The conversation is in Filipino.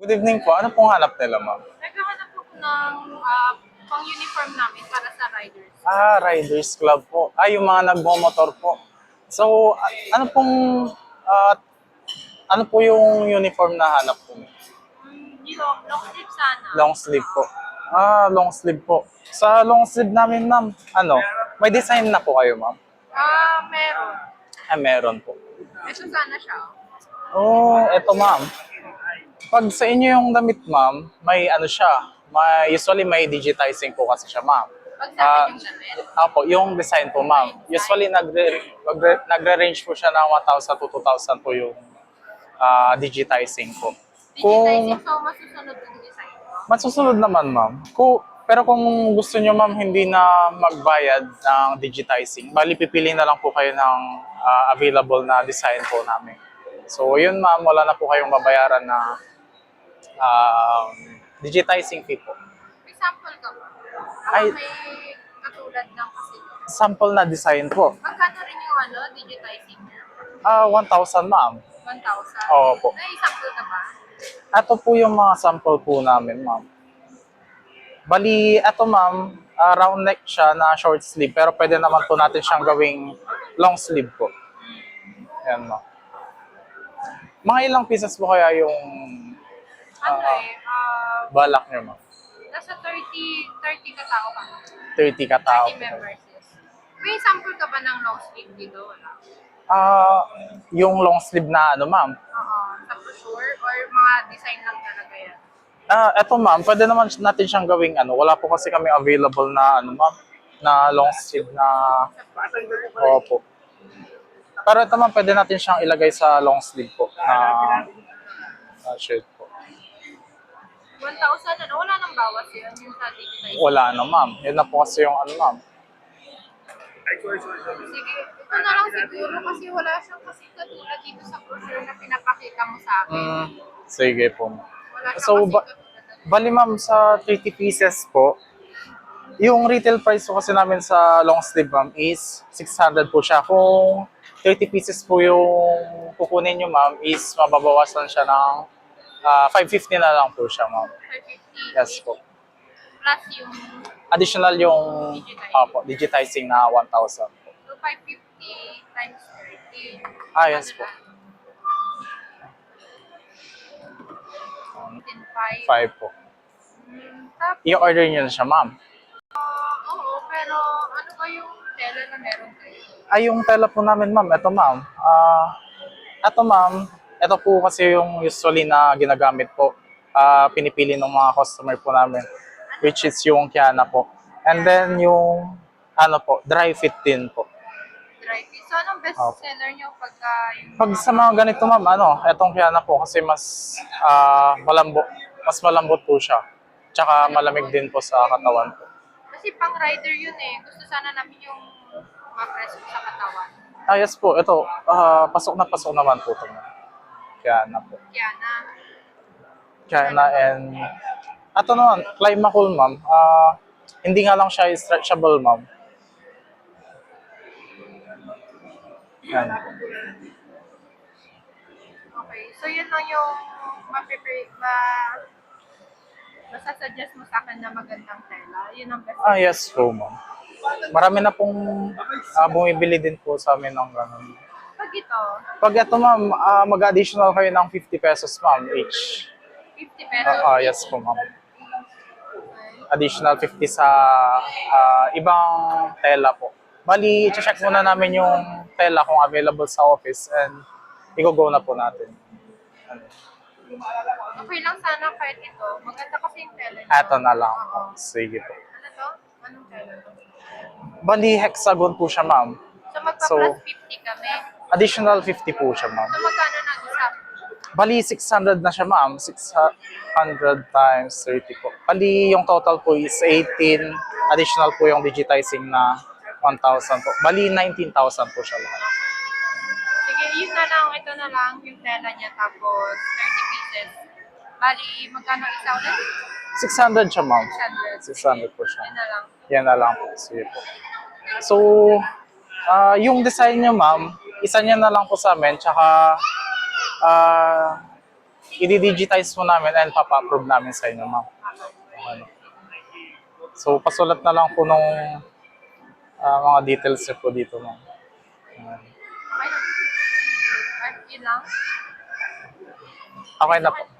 Good evening po. Ano pong hanap nila, ma'am? Naghahanap ako ng pang-uniform namin para sa riders. Riders Club po. Yung mga nagmomotor po. So, ano pong, ah, ano po yung uniform na hanap po? Long sleeve sana. Long sleeve po. Long sleeve po. Sa long sleeve namin, ma'am, may design na po kayo, ma'am? Meron. Meron po. Ito sana siya. Eto, ma'am. Pag sa inyo yung damit, ma'am, may ano siya, usually may digitizing po kasi siya, ma'am. Pag sa akin yung damit. Apo, yung design po, ma'am. Usually nagre-range po siya ng 1,000 to 2,000 po yung digitizing po. Digitizing, so masusunod yung design mo. Masusunod naman, ma'am. Pero kung gusto nyo, ma'am, hindi na magbayad ng digitizing, bali pipili na lang po kayo ng available na design po namin. So, yun, ma'am, wala na po kayong mabayaran na digitizing fee po. May sample ka ba? Ay. May katulad ng kasi. Sample na design po. Magkano rin yung digitizing niya? 1,000, ma'am. 1,000? Oo po. May sample ka ba? Ito po yung mga sample po namin, ma'am. Bali, ito, ma'am, round neck siya na short sleeve, pero pwede naman po natin siyang gawing long sleeve po. Yan, ma'am. Mga ilang pieces po kaya yung balak niyo, ma'am? Nasa 30 katao ka. 30 katao. 30 members, yes. May sample ka ba ng long sleeve dito? Wala. Yung long sleeve na ma'am? Oo, sa brochure or mga design lang talaga yan? Eto, ma'am, pwede naman natin siyang gawing wala po kasi kami available na ma'am, na long sleeve na opo. Pero ito, ma'am, pwede natin siyang ilagay sa long sleeve po na shirt po. 1,000, wala nang bawas yun yung sa digitizing. Wala na, ma'am. Yun na po kasi yung ma'am. Sige, ito na lang siguro kasi wala siyang kasi katulad dito sa brochure na pinapakita mo sa akin. Sige po, ma'am. Wala siyang So, kasi katulad. bali, ma'am, sa 30 pieces po, yung retail price po kasi namin sa long sleeve, ma'am, is 600 po siya. Kung 30 pieces po yung kukunin nyo, ma'am, is mababawasan siya ng 550 na lang po siya, ma'am. 550 Yes po. plus yung Additional yung digitizing na 1,000 po. so 550 times 30. Yes po. 5 po. Tapos, I-order nyo na siya, ma'am. oo, pero ano ba yung tela na meron kayo? Yung tela po namin, ma'am, ito, ma'am. Ito po kasi yung usually na ginagamit po. Pinipili ng mga customer po namin, which is yung Kiana po. And then yung, dry fit din po. Dry fit. So, anong best seller nyo pagka yung... Pag sa mga ganito, ma'am, etong Kiana po kasi mas malambot po siya. Tsaka malamig din po sa katawan po. Kasi pang rider yun eh. Gusto sana namin yung ma-press sa katawan. Yes po, ito, pasok naman po ito. Kiana po. Kiana and ito naman, Climacool, ma'am. Hindi nga lang siya stretchable, ma'am. Yan. Okay, so yun lang yung masasuggest mo sa akin na magandang tela. Yun ang best. Yes po, ma'am. Marami na pong bumibili din po sa amin ng ganun. Pag ito, ma'am, mag-additional kayo ng 50 pesos, ma'am, each. 50 pesos? Yes po, ma'am. Additional 50 sa ibang tela po. Bali, i-check muna namin yung tela kung available sa office and i-go na po natin. Okay lang sana kahit ito. Maganda kasi yung tela niya. Ito na lang. Sige po. Ano to? Anong tela to? Bali, hexagon po siya, ma'am. So magpa-plus 50 kami. Additional 50 po siya, ma'am. So magkano na isa? Bali, 600 na siya, ma'am. 600 times 30 po. Bali, yung total po is 18. Additional po yung digitizing na 1,000 po. Bali, 19,000 po siya lahat. Sige, yun na lang. Ito na lang yung tela niya. Tapos 30 pieces. Bali, magkano isa ulit? 600 siya, ma'am. 600 po siya. Yan na lang. Yan na lang po. Sige po. So, yung design niyo, ma'am, isa niya na lang po sa amin. Tsaka, i-digitize po namin and papa-approve namin sa inyo, ma'am. Okay. So, pasulat na lang po nung mga details niyo po dito, ma'am. Ayan. Okay na. Ay, yun lang. Okay na po.